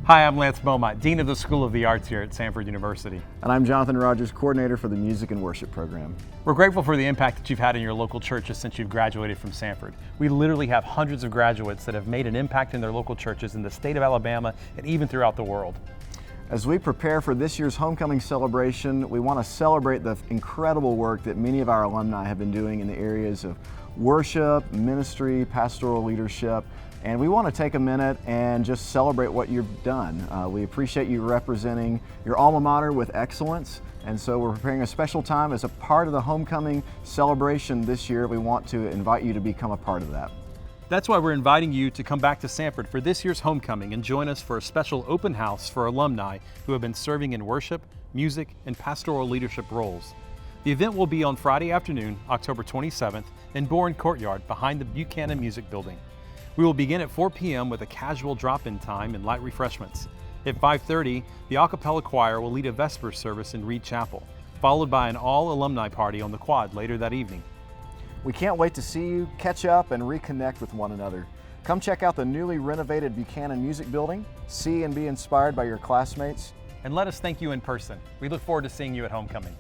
Hi, I'm Lance Beaumont, Dean of the School of the Arts here at Samford University. And I'm Jonathan Rogers, Coordinator for the Music and Worship Program. We're grateful for the impact that you've had in your local churches since you've graduated from Samford. We literally have hundreds of graduates that have made an impact in their local churches in the state of Alabama and even throughout the world. As we prepare for this year's homecoming celebration, we want to celebrate the incredible work that many of our alumni have been doing in the areas of worship, ministry, pastoral leadership, and we want to take a minute and just celebrate what you've done. We appreciate you representing your alma mater with excellence, and so we're preparing a special time as a part of the homecoming celebration this year. We want to invite you to become a part of that. That's why we're inviting you to come back to Samford for this year's homecoming and join us for a special open house for alumni who have been serving in worship, music, and pastoral leadership roles. The event will be on Friday afternoon, October 27th, in Boren Courtyard behind the Buchanan Music Building. We will begin at 4 p.m. with a casual drop-in time and light refreshments. At 5:30, the a cappella choir will lead a Vespers service in Reed Chapel, followed by an all-alumni party on the quad later that evening. We can't wait to see you, catch up, and reconnect with one another. Come check out the newly renovated Buchanan Music Building, see and be inspired by your classmates, And let us thank you in person. We look forward to seeing you at homecoming.